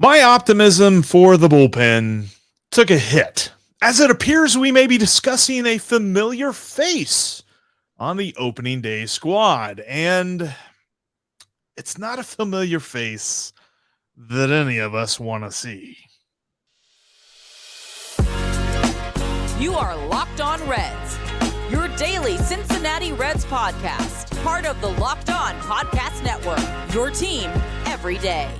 My optimism for the bullpen took a hit, as it appears we may be discussing a familiar face on the opening day squad. And it's not a familiar face that any of us want to see. You are Locked On Reds, your daily Cincinnati Reds podcast, part of the Locked On Podcast Network, your team every day.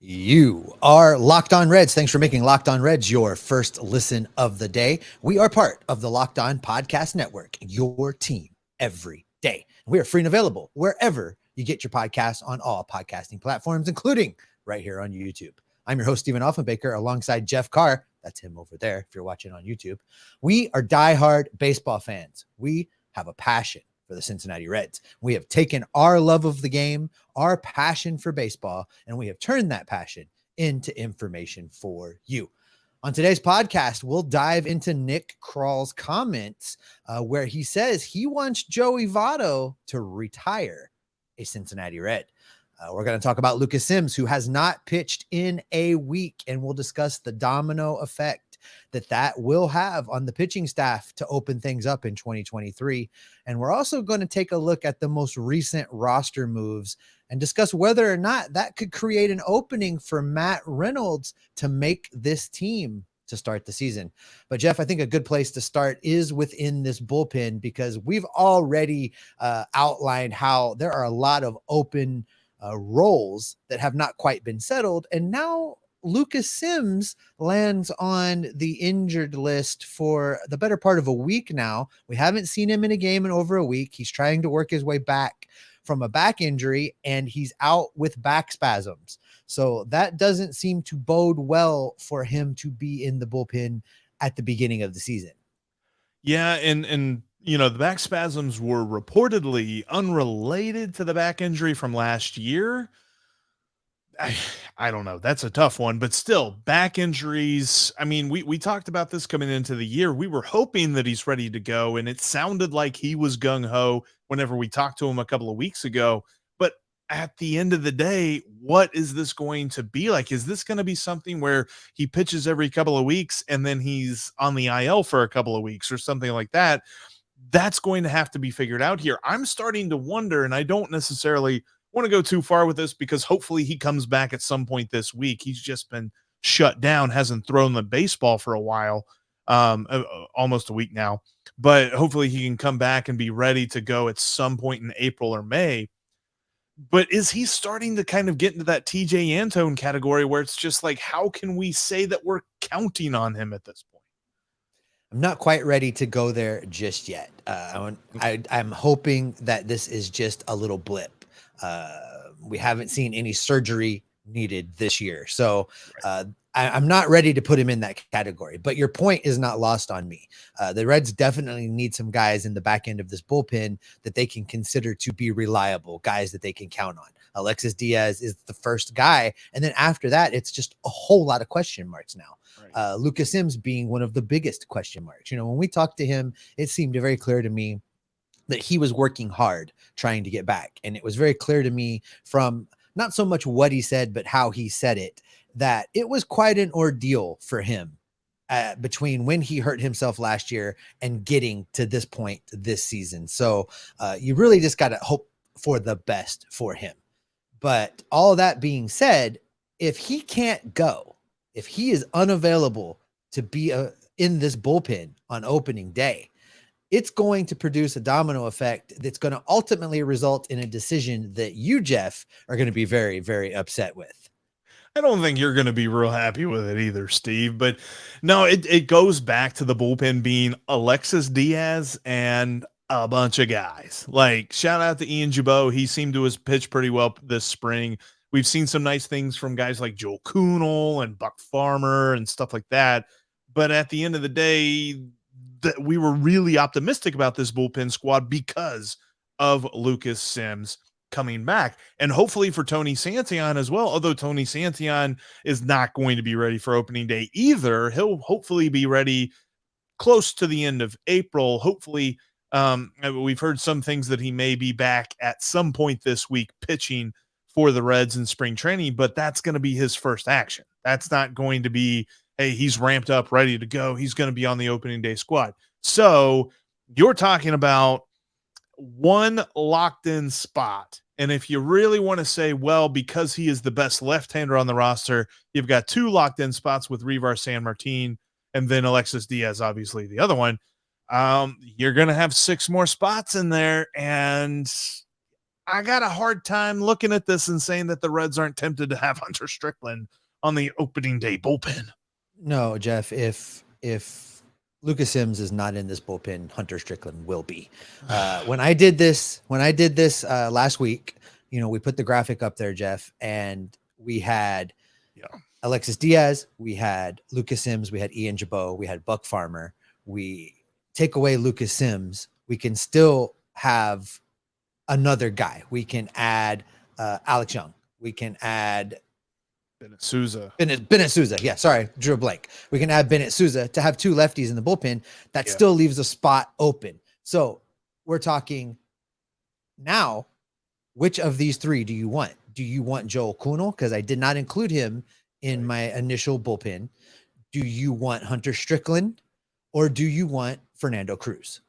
You are Locked On Reds. Thanks for making Locked On Reds your first listen of the day. We are part of the Locked On Podcast Network, your team every day. We are free and available wherever you get your podcasts on all podcasting platforms, including right here on YouTube. I'm your host, Stephen Offenbaker, alongside Jeff Carr. That's him over there if you're watching on YouTube. We are diehard baseball fans. We have a passion for the Cincinnati Reds. We have taken our love of the game, our passion for baseball, and we have turned that passion into information for you. On today's podcast, we'll dive into Nick Krall's comments where he says he wants Joey Votto to retire a Cincinnati Red. We're going to talk about Lucas Sims, who has not pitched in a week, and we'll discuss the domino effect that will have on the pitching staff to open things up in 2023. And we're also going to take a look at the most recent roster moves and discuss whether or not that could create an opening for Matt Reynolds to make this team to start the season. But Jeff, I think a good place to start is within this bullpen, because we've already outlined how there are a lot of open roles that have not quite been settled. And now Lucas Sims lands on the injured list for the better part of a week now. We haven't seen him in a game in over a week. He's trying to work his way back from a back injury, and he's out with back spasms. So that doesn't seem to bode well for him to be in the bullpen at the beginning of the season. Yeah, and you know, the back spasms were reportedly unrelated to the back injury from last year. I don't know. That's a tough one, but still, back injuries. I mean, we talked about this coming into the year. We were hoping that he's ready to go, and it sounded like he was gung-ho whenever we talked to him a couple of weeks ago. But at the end of the day, what is this going to be like? Is this going to be something where he pitches every couple of weeks and then he's on the IL for a couple of weeks or something like that? That's going to have to be figured out here. I'm starting to wonder, and I don't necessarily want to go too far with this because hopefully he comes back at some point this week. He's just been shut down, hasn't thrown the baseball for a while, almost a week now, but hopefully he can come back and be ready to go at some point in April or May. But is he starting to kind of get into that TJ Antone category where it's just like, how can we say that we're counting on him at this point? I'm not quite ready to go there just yet. I'm hoping that this is just a little blip. We haven't seen any surgery needed this year. So I'm not ready to put him in that category, but your point is not lost on me. The Reds definitely need some guys in the back end of this bullpen that they can consider to be reliable, guys that they can count on. Alexis Diaz is the first guy. And then after that, it's just a whole lot of question marks now. Right. Lucas Sims being one of the biggest question marks. You know, when we talked to him, it seemed very clear to me that he was working hard trying to get back. And it was very clear to me from not so much what he said, but how he said it, that it was quite an ordeal for him between when he hurt himself last year and getting to this point this season. So you really just got to hope for the best for him. But all that being said, if he can't go, if he is unavailable to be in this bullpen on opening day, it's going to produce a domino effect that's going to ultimately result in a decision that you, Jeff, are going to be very, very upset with. I don't think you're going to be real happy with it either, Steve. But no, it goes back to the bullpen being Alexis Diaz and a bunch of guys. Like, shout out to Ian Jabot. He seemed to have pitched pretty well this spring. We've seen some nice things from guys like Joel Kuhnel and Buck Farmer and stuff like that. But at the end of the day, that we were really optimistic about this bullpen squad because of Lucas Sims coming back, and hopefully for Tony Santillan as well. Although Tony Santillan is not going to be ready for opening day either. He'll hopefully be ready close to the end of April. Hopefully, we've heard some things that he may be back at some point this week pitching for the Reds in spring training, but that's going to be his first action. That's not going to be, hey, he's ramped up, ready to go. He's going to be on the opening day squad. So you're talking about one locked in spot. And if you really want to say, well, because he is the best left-hander on the roster, you've got two locked in spots with Revar San Martin and then Alexis Diaz, obviously the other one. You're going to have 6 more spots in there. And I got a hard time looking at this and saying that the Reds aren't tempted to have Hunter Strickland on the opening day bullpen. No, Jeff, if Lucas Sims is not in this bullpen, Hunter Strickland will be. When I did this last week, we put the graphic up there, Jeff, and we had Alexis Diaz, we had Lucas Sims, we had Ian Jabot, we had Buck Farmer. We take away Lucas Sims, we can still have another guy. We can add Alex Young. We can add Bennett Souza. Bennett Souza. Yeah, sorry, drew a blank. We can add Bennett Souza to have 2 lefties in the bullpen. That still leaves a spot open. So we're talking now, which of these 3 do you want? Do you want Joel Kuhnel? Because I did not include him in my initial bullpen. Do you want Hunter Strickland? Or do you want Fernando Cruz?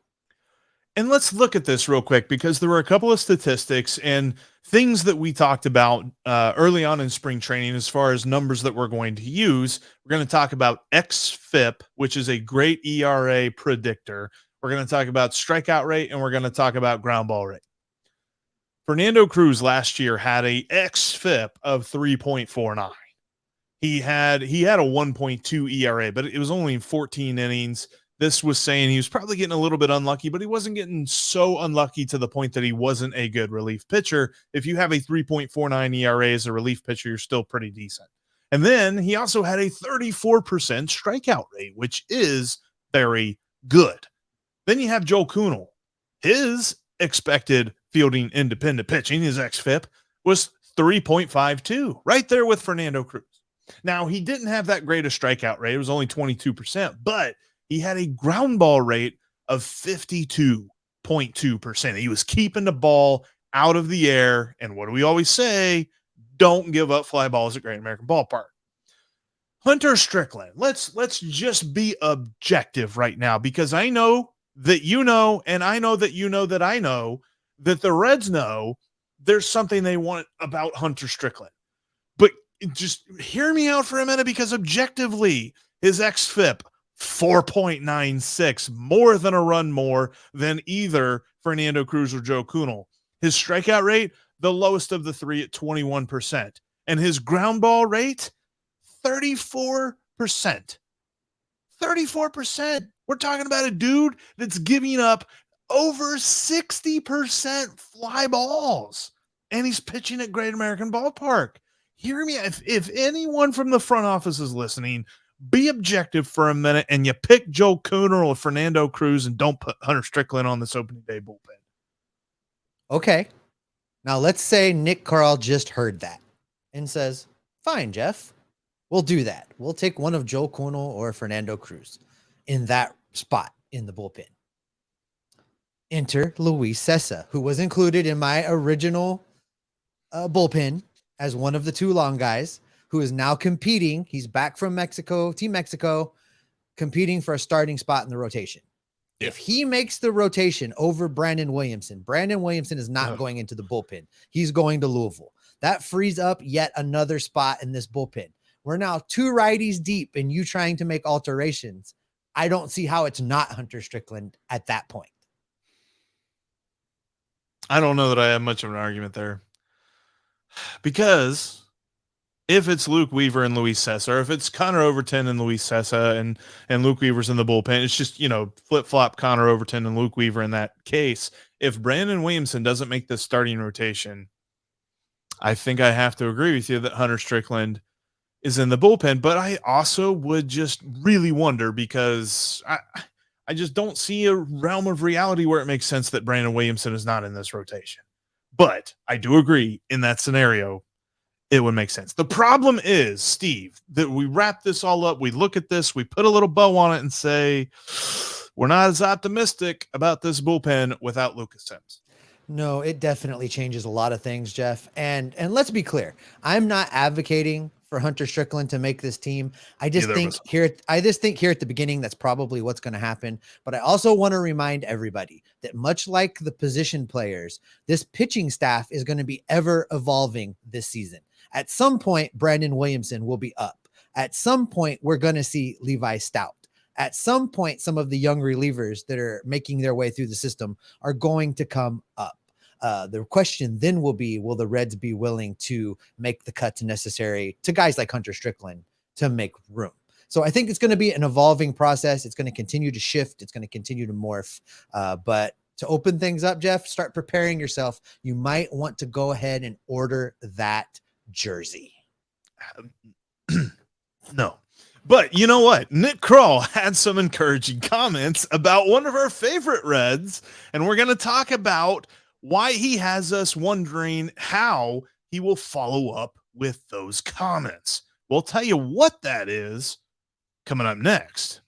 And let's look at this real quick, because there were a couple of statistics and things that we talked about early on in spring training as far as numbers that we're going to use. We're going to talk about xFIP, which is a great ERA predictor. We're going to talk about strikeout rate, and we're going to talk about ground ball rate. Fernando Cruz last year had a xFIP of 3.49. He had a 1.2 ERA, but it was only 14 innings. This was saying he was probably getting a little bit unlucky, but he wasn't getting so unlucky to the point that he wasn't a good relief pitcher. If you have a 3.49 ERA as a relief pitcher, you're still pretty decent. And then he also had a 34% strikeout rate, which is very good. Then you have Joel Kuhnel. His expected fielding independent pitching, his xFIP, was 3.52, right there with Fernando Cruz. Now, he didn't have that great a strikeout rate. It was only 22%, but he had a ground ball rate of 52.2%. He was keeping the ball out of the air. And what do we always say? Don't give up fly balls at Great American Ballpark. Hunter Strickland, let's just be objective right now, because I know that you know, and I know that you know that I know that the Reds know there's something they want about Hunter Strickland. But just hear me out for a minute, because objectively, his xFIP, 4.96, more than a run more than either Fernando Cruz or Joe Kuhnel. His strikeout rate, the lowest of the 3 at 21%. And his ground ball rate, 34%. 34%. We're talking about a dude that's giving up over 60% fly balls. And he's pitching at Great American Ballpark. Hear me. If anyone from the front office is listening, be objective for a minute, and you pick Joe Kuhnel or Fernando Cruz and don't put Hunter Strickland on this opening day bullpen. Okay. Now let's say Nick Krall just heard that and says, fine, Jeff, we'll do that. We'll take one of Joe Kuhnel or Fernando Cruz in that spot in the bullpen. Enter Luis Cessa, who was included in my original bullpen as one of the 2 long guys, who is now competing. He's back from Mexico, Team Mexico, competing for a starting spot in the rotation. Yeah. If he makes the rotation over Brandon Williamson is not going into the bullpen. He's going to Louisville. That frees up yet another spot in this bullpen. We're now 2 righties deep, and you trying to make alterations. I don't see how it's not Hunter Strickland at that point. I don't know that I have much of an argument there, because if it's Luke Weaver and Luis Cessa, or if it's Connor Overton and Luis Cessa and Luke Weaver's in the bullpen, it's just, flip-flop Connor Overton and Luke Weaver in that case. If Brandon Williamson doesn't make the starting rotation, I think I have to agree with you that Hunter Strickland is in the bullpen. But I also would just really wonder, because I just don't see a realm of reality where it makes sense that Brandon Williamson is not in this rotation. But I do agree, in that scenario, it would make sense. The problem is, Steve, that we wrap this all up. We look at this, we put a little bow on it and say, we're not as optimistic about this bullpen without Lucas Sims. No, it definitely changes a lot of things, Jeff. And let's be clear, I'm not advocating for Hunter Strickland to make this team. Neither of us. I just think here at the beginning that's probably what's going to happen. But I also want to remind everybody that much like the position players, this pitching staff is going to be ever evolving this season. At some point, Brandon Williamson will be up. At some point, we're going to see Levi Stout. At some point, some of the young relievers that are making their way through the system are going to come up. The question then will be, will the Reds be willing to make the cuts necessary to guys like Hunter Strickland to make room? So I think it's going to be an evolving process. It's going to continue to shift. It's going to continue to morph. But to open things up, Jeff, start preparing yourself. You might want to go ahead and order that jersey. No. But you know what? Nick Krall had some encouraging comments about one of our favorite Reds, and we're going to talk about why he has us wondering how he will follow up with those comments. We'll tell you what that is coming up next.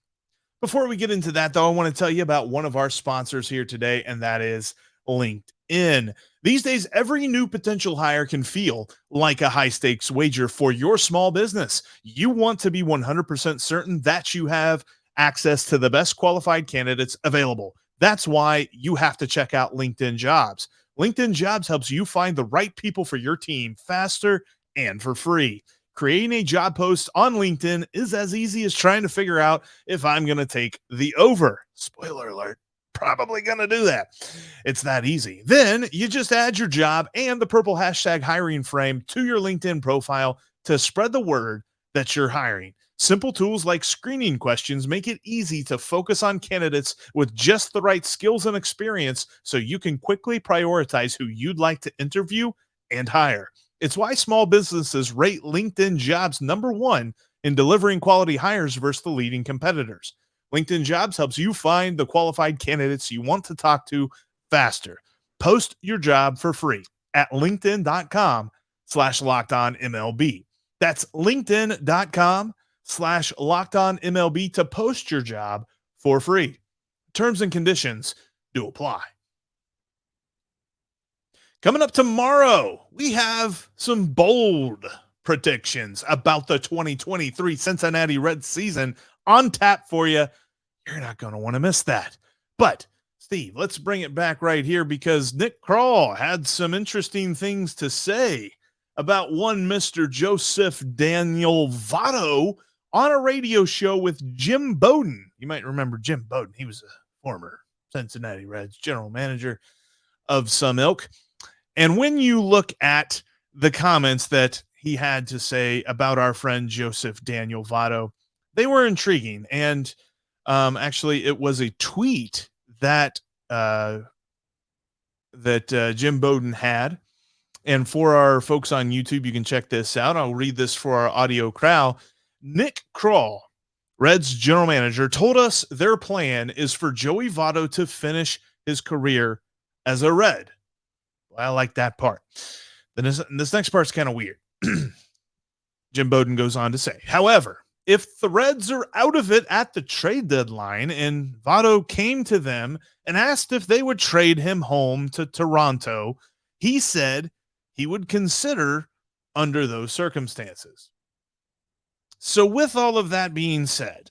Before we get into that, though, I want to tell you about one of our sponsors here today, and that is LinkedIn. These days, every new potential hire can feel like a high-stakes wager for your small business. You want to be 100% certain that you have access to the best qualified candidates available. That's why you have to check out LinkedIn Jobs. LinkedIn Jobs helps you find the right people for your team faster and for free. Creating a job post on LinkedIn is as easy as trying to figure out if I'm going to take the over. Spoiler alert. Probably going to do that. It's that easy. Then you just add your job and the purple hashtag hiring frame to your LinkedIn profile to spread the word that you're hiring. Simple tools like screening questions make it easy to focus on candidates with just the right skills and experience so you can quickly prioritize who you'd like to interview and hire. It's why small businesses rate LinkedIn Jobs #1 in delivering quality hires versus the leading competitors. LinkedIn Jobs helps you find the qualified candidates you want to talk to faster. Post your job for free at linkedin.com/lockedonmlb. That's linkedin.com/lockedonmlb to post your job for free. Terms and conditions do apply. Coming up tomorrow, we have some bold predictions about the 2023 Cincinnati Reds season on tap for you. You're not going to want to miss that. But, Steve, let's bring it back right here because Nick Krall had some interesting things to say about one Mr. Joseph Daniel Votto on a radio show with Jim Bowden. You might remember Jim Bowden. He was a former Cincinnati Reds general manager of some ilk. And when you look at the comments that he had to say about our friend Joseph Daniel Votto, they were intriguing. And actually, it was a tweet that Jim Bowden had. And for our folks on YouTube, you can check this out. I'll read this for our audio crowd. Nick Krall, Reds general manager, told us their plan is for Joey Votto to finish his career as a Red. Well, I like that part. Then this next part's kind of weird. Jim Bowden goes on to say, however, if the Reds are out of it at the trade deadline and Votto came to them and asked if they would trade him home to Toronto, he said he would consider under those circumstances. So with all of that being said,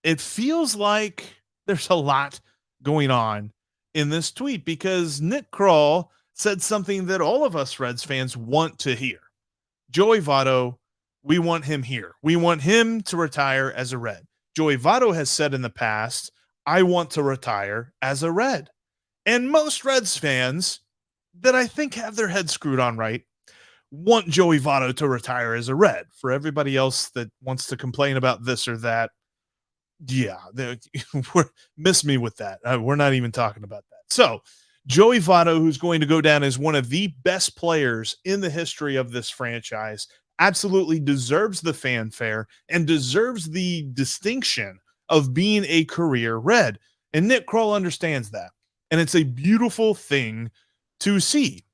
it feels like there's a lot going on in this tweet because Nick Krall said something that all of us Reds fans want to hear. Joey Votto, we want him here. We want him to retire as a Red. Joey Votto has said in the past, I want to retire as a Red. And most Reds fans that I think have their heads screwed on right want Joey Votto to retire as a Red. For everybody else that wants to complain about this or that, yeah, miss me with that. We're not even talking about that. So Joey Votto, who's going to go down as one of the best players in the history of this franchise, absolutely deserves the fanfare and deserves the distinction of being a career Red. And Nick Krall understands that. And it's a beautiful thing to see.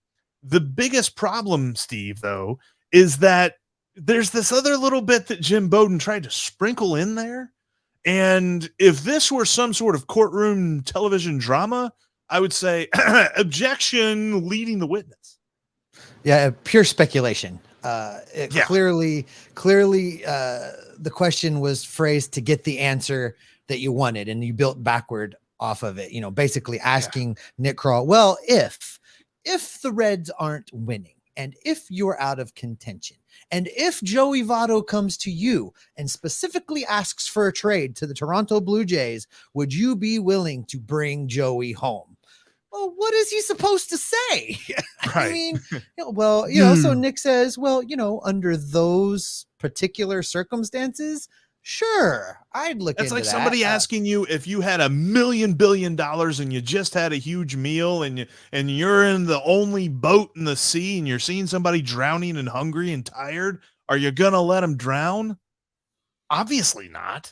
The biggest problem, Steve, though, is that there's this other little bit that Jim Bowden tried to sprinkle in there. And if this were some sort of courtroom television drama, I would say objection leading the witness. Yeah, pure speculation. Yeah. Clearly, the question was phrased to get the answer that you wanted, and you built backward off of it. You know, basically asking Nick Krall, well, if the Reds aren't winning, and if you're out of contention, and if Joey Votto comes to you and specifically asks for a trade to the Toronto Blue Jays, would you be willing to bring Joey home? Well, what is he supposed to say? I Right. mean, so Nick says, well, under those particular circumstances, sure, I'd look That's into like that. somebody asking you if you had $1 billion and you just had a huge meal and you're in the only boat in the sea and you're seeing somebody drowning and hungry and tired. Are you going to let them drown? Obviously not.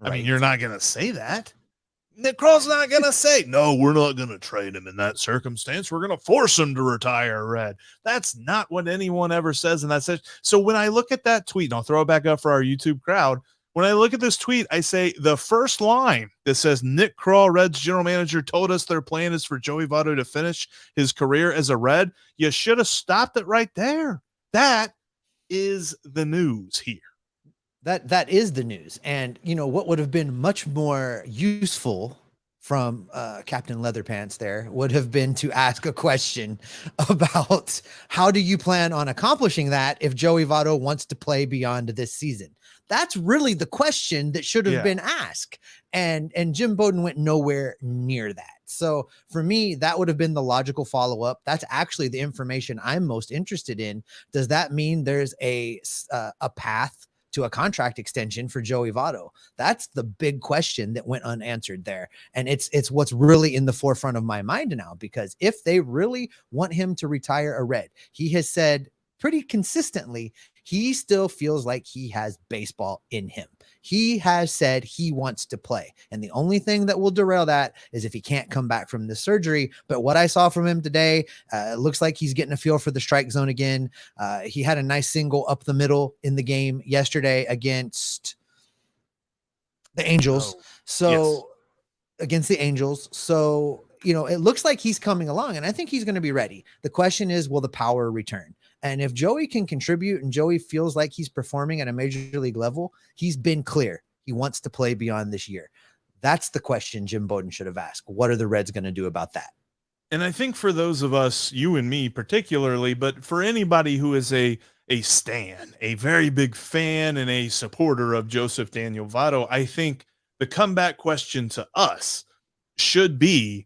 Right. I mean, you're not going to say that. Nick Krall's not going to say, no, we're not going to trade him in that circumstance. We're going to force him to retire a Red. That's not what anyone ever says in that situation. So when I look at that tweet, and I'll throw it back up for our YouTube crowd, when I look at this tweet, I say the first line that says Nick Krall, Reds general manager, told us their plan is for Joey Votto to finish his career as a Red. You should have stopped it right there. That is the news here. That is the news. And what would have been much more useful from Captain Leatherpants there would have been to ask a question about how do you plan on accomplishing that if Joey Votto wants to play beyond this season? That's really the question that should have been asked. And Jim Bowden went nowhere near that. So for me, that would have been the logical follow-up. That's actually the information I'm most interested in. Does that mean there's a path to a contract extension for Joey Votto? That's the big question that went unanswered there. And it's what's really in the forefront of my mind now, because if they really want him to retire a Red, he has said pretty consistently, he still feels like he has baseball in him. He has said he wants to play. And the only thing that will derail that is if he can't come back from the surgery. But what I saw from him today, it looks like he's getting a feel for the strike zone again. He had a nice single up the middle in the game yesterday against the Angels. Against the Angels. So, it looks like he's coming along, and I think he's going to be ready. The question is, will the power return? And if Joey can contribute and Joey feels like he's performing at a major league level, he's been clear. He wants to play beyond this year. That's the question Jim Bowden should have asked. What are the Reds going to do about that? And I think for those of us, you and me particularly, but for anybody who is a stan, a very big fan and a supporter of Joseph Daniel Votto, I think the comeback question to us should be,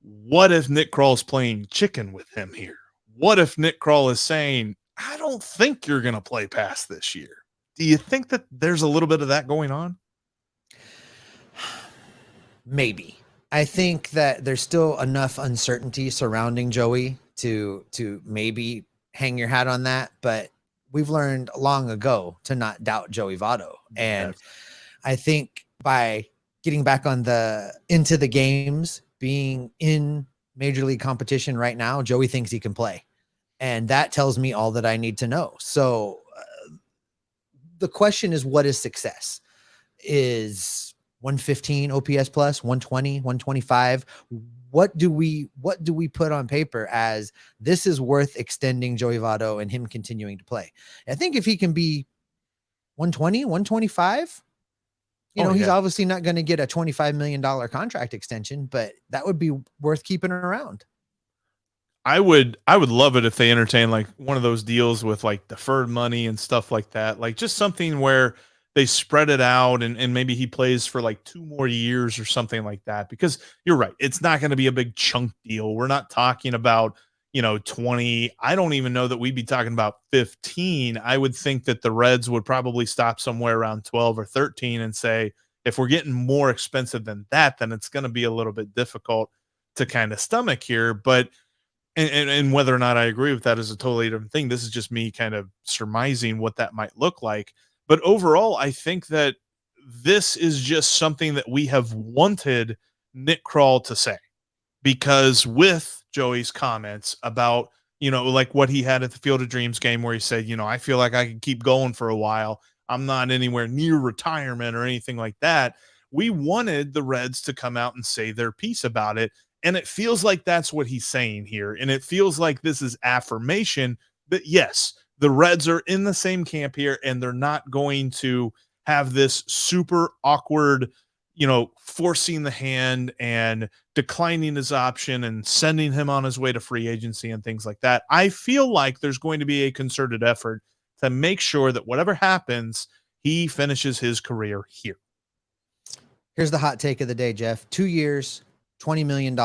what if Nick Krall's playing chicken with him here? What if Nick Krall is saying, I don't think you're going to play past this year? Do you think that there's a little bit of that going on? Maybe. I think that there's still enough uncertainty surrounding Joey to maybe hang your hat on that. But we've learned long ago to not doubt Joey Votto. And I think by getting back into the games, being in major league competition right now, Joey thinks he can play. And that tells me all that I need to know. So the question is, what is success? Is 115 OPS plus, 120, 125? What do we put on paper as this is worth extending Joey Votto and him continuing to play? I think if he can be 120, 125, he's obviously not going to get a $25 million contract extension, but that would be worth keeping around. I would love it if they entertain like one of those deals with like deferred money and stuff like that. Like just something where they spread it out and maybe he plays for like 2 more years or something like that, because you're right. It's not going to be a big chunk deal. We're not talking about, 20. I don't even know that we'd be talking about 15. I would think that the Reds would probably stop somewhere around 12 or 13 and say, if we're getting more expensive than that, then it's going to be a little bit difficult to kind of stomach here. But and whether or not I agree with that is a totally different thing. This is just me kind of surmising what that might look like. But overall, I think that this is just something that we have wanted Nick Krall to say, because with Joey's comments about, like what he had at the Field of Dreams game where he said, I feel like I can keep going for a while. I'm not anywhere near retirement or anything like that. We wanted the Reds to come out and say their piece about it. And it feels like that's what he's saying here. And it feels like this is affirmation that, yes, the Reds are in the same camp here and they're not going to have this super awkward, forcing the hand and declining his option and sending him on his way to free agency and things like that. I feel like there's going to be a concerted effort to make sure that whatever happens, he finishes his career here. Here's the hot take of the day, Jeff. 2 years, $20 million,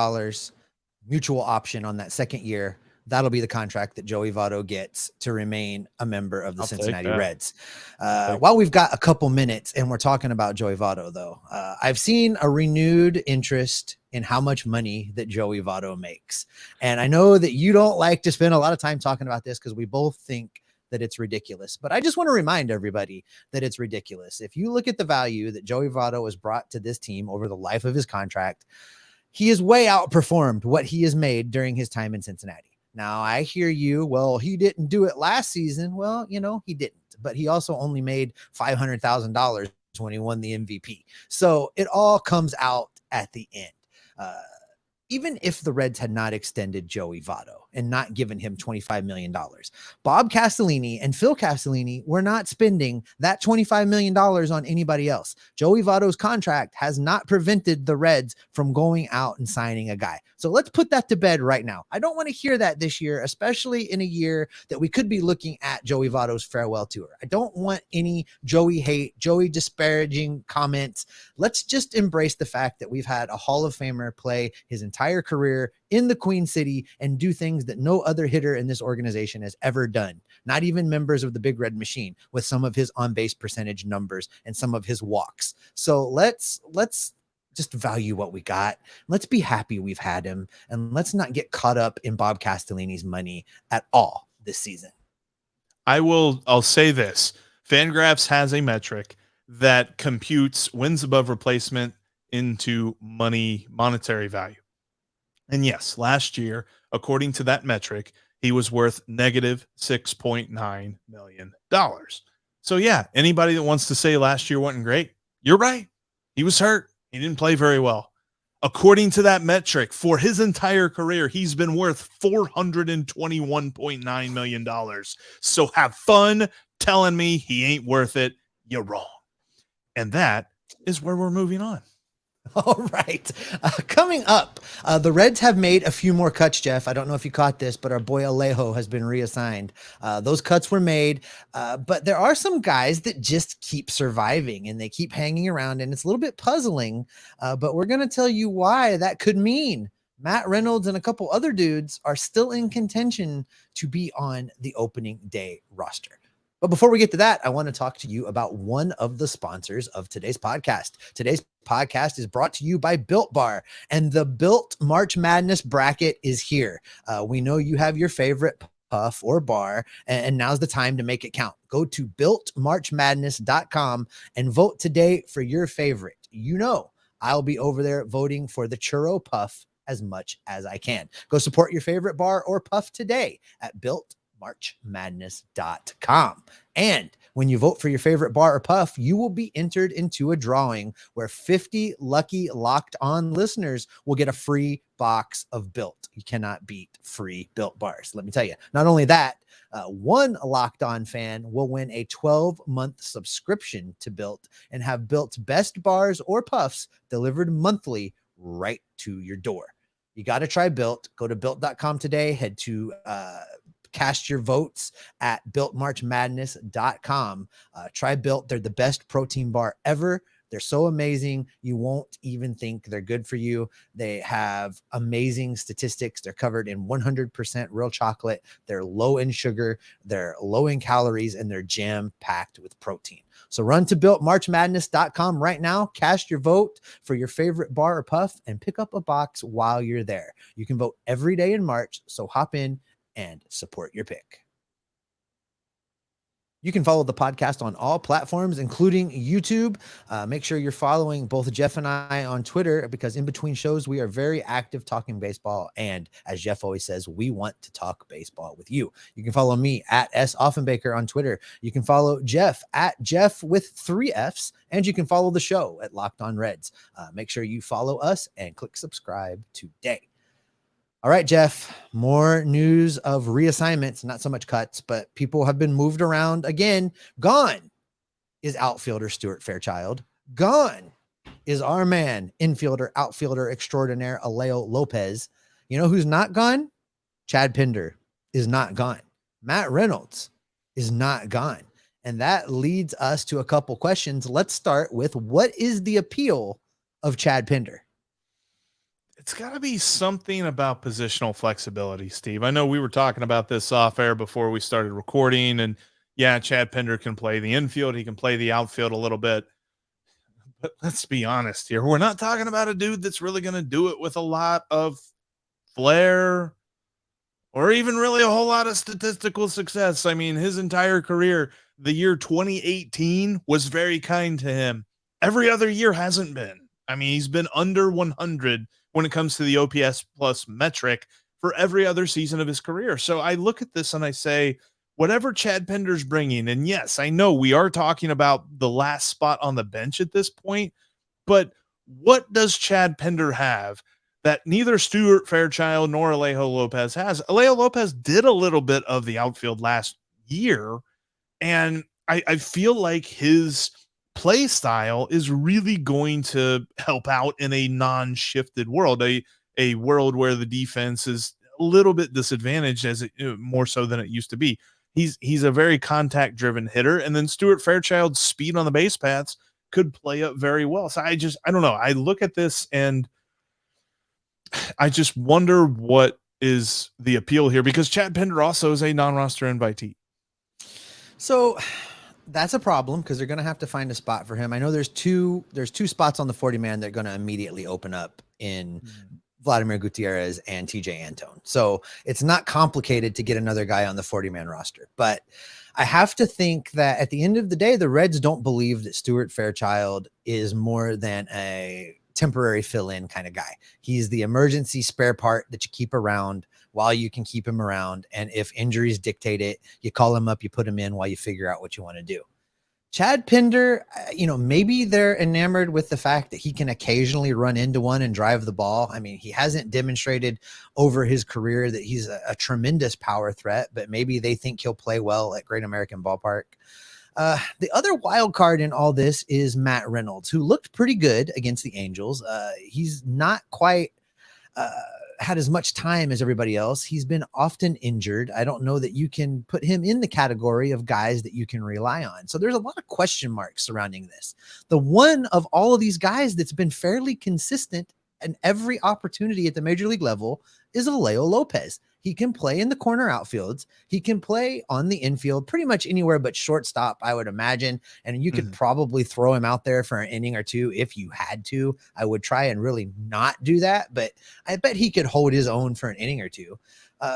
mutual option on that second year. That'll be the contract that Joey Votto gets to remain a member of the Cincinnati Reds. While we've got a couple minutes and we're talking about Joey Votto, though, I've seen a renewed interest in how much money that Joey Votto makes. And I know that you don't like to spend a lot of time talking about this because we both think that it's ridiculous. But I just want to remind everybody that it's ridiculous. If you look at the value that Joey Votto has brought to this team over the life of his contract, he has way outperformed what he has made during his time in Cincinnati. Now, I hear you. Well, he didn't do it last season. Well, he didn't. But he also only made $500,000 when he won the MVP. So it all comes out at the end. Even if the Reds had not extended Joey Votto and not given him $25 million, Bob Castellini and Phil Castellini were not spending that $25 million on anybody else. Joey Votto's contract has not prevented the Reds from going out and signing a guy. So let's put that to bed right now. I don't want to hear that this year, especially in a year that we could be looking at Joey Votto's farewell tour. I don't want any Joey hate, Joey disparaging comments. Let's just embrace the fact that we've had a Hall of Famer play his entire career in the Queen City and do things that no other hitter in this organization has ever done. Not even members of the Big Red Machine, with some of his on-base percentage numbers and some of his walks. So let's just value what we got. Let's be happy we've had him, and let's not get caught up in Bob Castellini's money at all this season. I'll say this. FanGraphs has a metric that computes wins above replacement into monetary value. And yes, last year, according to that metric, he was worth negative $6.9 million. So yeah, anybody that wants to say last year wasn't great, you're right. He was hurt. He didn't play very well. According to that metric, for his entire career, he's been worth $421.9 million. So have fun telling me he ain't worth it. You're wrong. And that is where we're moving on. All right. Coming up, the Reds have made a few more cuts, Jeff. I don't know if you caught this, but our boy Alejo has been reassigned. Those cuts were made, but there are some guys that just keep surviving and they keep hanging around, and it's a little bit puzzling, but we're going to tell you why that could mean Matt Reynolds and a couple other dudes are still in contention to be on the opening day roster. But before we get to that, I want to talk to you about one of the sponsors of today's podcast. Today's podcast is brought to you by Built Bar, and the Built March Madness bracket is here. We know you have your favorite puff or bar, and now's the time to make it count. Go to builtmarchmadness.com and vote today for your favorite. I'll be over there voting for the churro puff as much as I can. Go support your favorite bar or puff today at builtmarchmadness.com. And when you vote for your favorite bar or puff, you will be entered into a drawing where 50 lucky Locked On listeners will get a free box of Built. You cannot beat free Built bars. Let me tell you. Not only that, one Locked On fan will win a 12-month subscription to Built and have Built's best bars or puffs delivered monthly right to your door. You got to try Built. Go to built.com today. Head to cast your votes at builtmarchmadness.com. Try Built. They're the best protein bar ever. They're so amazing. You won't even think they're good for you. They have amazing statistics. They're covered in 100% real chocolate. They're low in sugar. They're low in calories, and they're jam-packed with protein. So run to builtmarchmadness.com right now. Cast your vote for your favorite bar or puff and pick up a box while you're there. You can vote every day in March, so hop in and support your pick. You can follow the podcast on all platforms, including YouTube. Make sure you're following both Jeff and I on Twitter, because in between shows, we are very active talking baseball. And as Jeff always says, we want to talk baseball with you. You can follow me at S. Offenbaker on Twitter. You can follow Jeff at Jeff with 3 Fs. And you can follow the show at Locked On Reds. Make sure you follow us and click subscribe today. All right, Jeff, more news of reassignments, not so much cuts, but people have been moved around again. Gone is outfielder Stuart Fairchild. Gone is our man, infielder, outfielder extraordinaire, Alejo Lopez. You know who's not gone? Chad Pinder is not gone. Matt Reynolds is not gone. And that leads us to a couple questions. Let's start with, what is the appeal of Chad Pinder? It's got to be something about positional flexibility, Steve. I know we were talking about this off air before we started recording, and yeah, Chad Pinder can play the infield. He can play the outfield a little bit. But let's be honest here. We're not talking about a dude that's really going to do it with a lot of flair or even really a whole lot of statistical success. I mean, his entire career, the year 2018 was very kind to him. Every other year hasn't been. I mean, he's been under 100 when it comes to the OPS plus metric for every other season of his career. So I look at this and I say, whatever Chad Pinder's bringing, and yes, I know we are talking about the last spot on the bench at this point, but what does Chad Pinder have that neither Stuart Fairchild nor Alejo Lopez has? Alejo Lopez did a little bit of the outfield last year, and I feel like his play style is really going to help out in a non-shifted world, a world where the defense is a little bit disadvantaged, as it more so than it used to be. He's a very contact driven hitter, and then Stuart Fairchild's speed on the base paths could play up very well. So I don't know. I look at this and I just wonder what is the appeal here, because Chad Pinder also is a non-roster invitee. So that's a problem, because they're going to have to find a spot for him. I know there's two spots on the 40 man that are going to immediately open up in Vladimir Gutierrez and TJ Antone. So it's not complicated to get another guy on the 40 man roster, but I have to think that at the end of the day, the Reds don't believe that Stuart Fairchild is more than a temporary fill-in kind of guy. He's the emergency spare part that you keep around while you can keep him around. And if injuries dictate it, you call him up, you put him in while you figure out what you want to do. Chad Pinder, maybe they're enamored with the fact that he can occasionally run into one and drive the ball. I mean, he hasn't demonstrated over his career that he's a tremendous power threat, but maybe they think he'll play well at Great American Ballpark. The other wild card in all this is Matt Reynolds, who looked pretty good against the Angels. He's not quite had as much time as everybody else. He's been often injured. I don't know that you can put him in the category of guys that you can rely on. So there's a lot of question marks surrounding this. The one of all of these guys that's been fairly consistent in every opportunity at the major league level is Alejo Lopez. He can play in the corner outfields. He can play on the infield pretty much anywhere but shortstop, I would imagine. And you could probably throw him out there for an inning or two if you had to. I would try and really not do that, but I bet he could hold his own for an inning or two.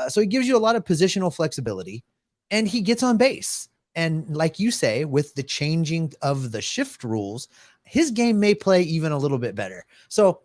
So he gives you a lot of positional flexibility, and he gets on base. And like you say, with the changing of the shift rules, his game may play even a little bit better. So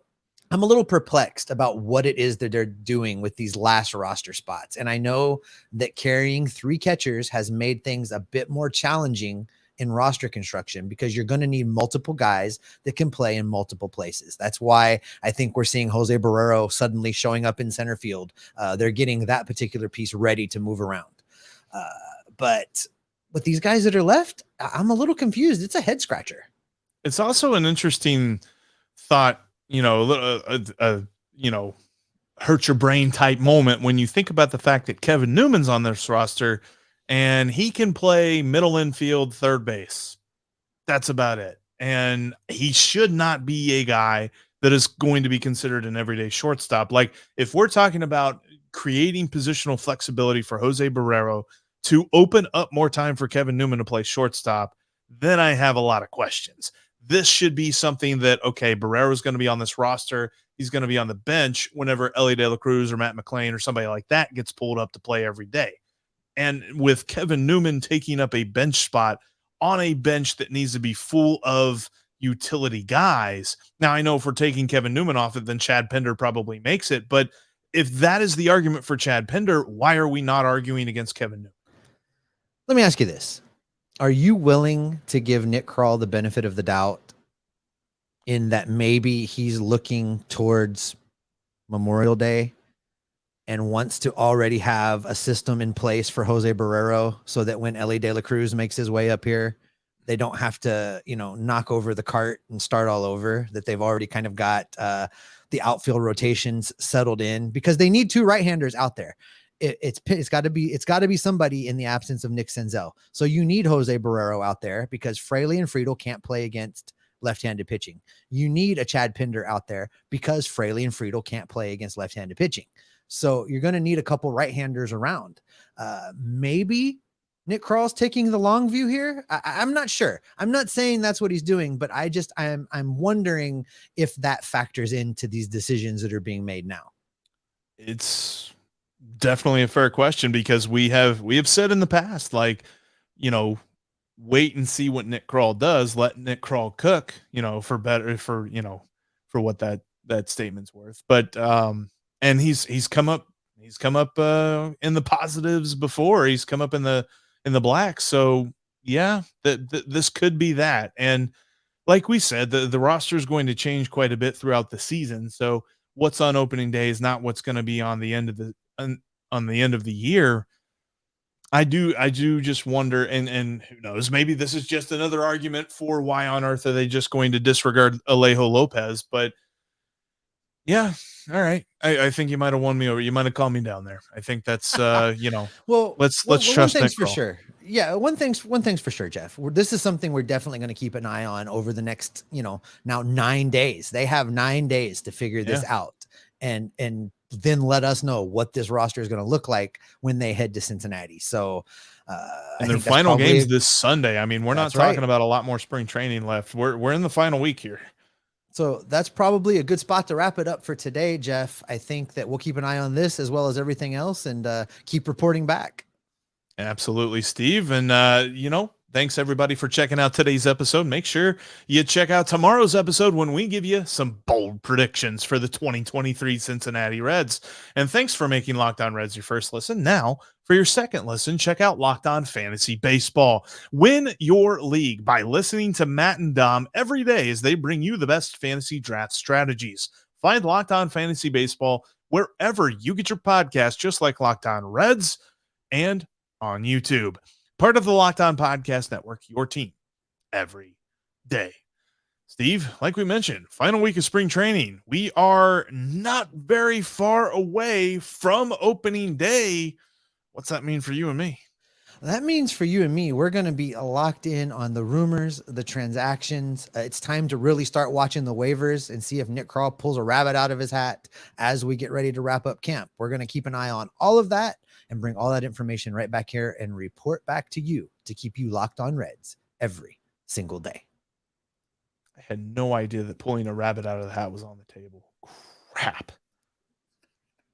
I'm a little perplexed about what it is that they're doing with these last roster spots. And I know that carrying 3 catchers has made things a bit more challenging in roster construction, because you're going to need multiple guys that can play in multiple places. That's why I think we're seeing Jose Barrero suddenly showing up in center field. They're getting that particular piece ready to move around. But with these guys that are left, I'm a little confused. It's a head scratcher. It's also an interesting thought, hurt your brain type moment when you think about the fact that Kevin Newman's on this roster and he can play middle infield, third base. That's about it. And he should not be a guy that is going to be considered an everyday shortstop. Like, if we're talking about creating positional flexibility for Jose Barrero to open up more time for Kevin Newman to play shortstop, then I have a lot of questions. This should be something that, okay, Barrero's going to be on this roster. He's going to be on the bench whenever Ellie De La Cruz or Matt McClain or somebody like that gets pulled up to play every day. And with Kevin Newman taking up a bench spot on a bench that needs to be full of utility guys. Now, I know if we're taking Kevin Newman off it, then Chad Pender probably makes it. But if that is the argument for Chad Pender, why are we not arguing against Kevin Newman? Let me ask you this. Are you willing to give Nick Krall the benefit of the doubt in that maybe he's looking towards Memorial Day and wants to already have a system in place for Jose Barrero so that when Ellie De La Cruz makes his way up here, they don't have to, knock over the cart and start all over, that they've already kind of got the outfield rotations settled in, because they need two right-handers out there. It's got to be somebody in the absence of Nick Senzel. So you need Jose Barrero out there because Fraley and Friedel can't play against left-handed pitching. You need a Chad Pender out there because Fraley and Friedel can't play against left-handed pitching. So you're going to need a couple right-handers around. Maybe Nick Krall's taking the long view here. I'm not sure. I'm not saying that's what he's doing, but I'm wondering if that factors into these decisions that are being made now. It's definitely a fair question, because we have said in the past, like, wait and see what Nick Krall does. Let Nick Krall cook, for what that statement's worth. But and he's come up in the positives before. He's come up in the black. So yeah, this could be that. And like we said, the roster is going to change quite a bit throughout the season. So what's on opening day is not what's going to be on the end of the year. I do just wonder, and who knows, maybe this is just another argument for why on earth are they just going to disregard Alejo Lopez. But yeah, all right. I think you might have won me over. You might have calmed me down there. I think that's well, let's trust one thing's Nick for Krall. Sure. Yeah, one thing's for sure, Jeff. This is something we're definitely going to keep an eye on over the next, now 9 days. They have 9 days to figure this out, and then let us know what this roster is going to look like when they head to Cincinnati. So, and their final game's this Sunday. I mean, we're not talking about a lot more spring training left. We're in the final week here. So that's probably a good spot to wrap it up for today, Jeff. I think that we'll keep an eye on this as well as everything else, and keep reporting back. Absolutely, Steve. And, thanks everybody for checking out today's episode. Make sure you check out tomorrow's episode when we give you some bold predictions for the 2023 Cincinnati Reds. And thanks for making Locked On Reds your first listen. Now, for your second listen, check out Locked On Fantasy Baseball. Win your league by listening to Matt and Dom every day as they bring you the best fantasy draft strategies. Find Locked On Fantasy Baseball wherever you get your podcast, just like Locked On Reds, and on YouTube. Part of the Locked On Podcast Network, your team every day. Steve, like we mentioned, final week of spring training. We are not very far away from opening day. What's that mean for you and me? That means for you and me, we're going to be locked in on the rumors, the transactions. It's time to really start watching the waivers and see if Nick Krall pulls a rabbit out of his hat as we get ready to wrap up camp. We're going to keep an eye on all of that and bring all that information right back here and report back to you to keep you locked on Reds every single day. I had no idea that pulling a rabbit out of the hat was on the table. Crap.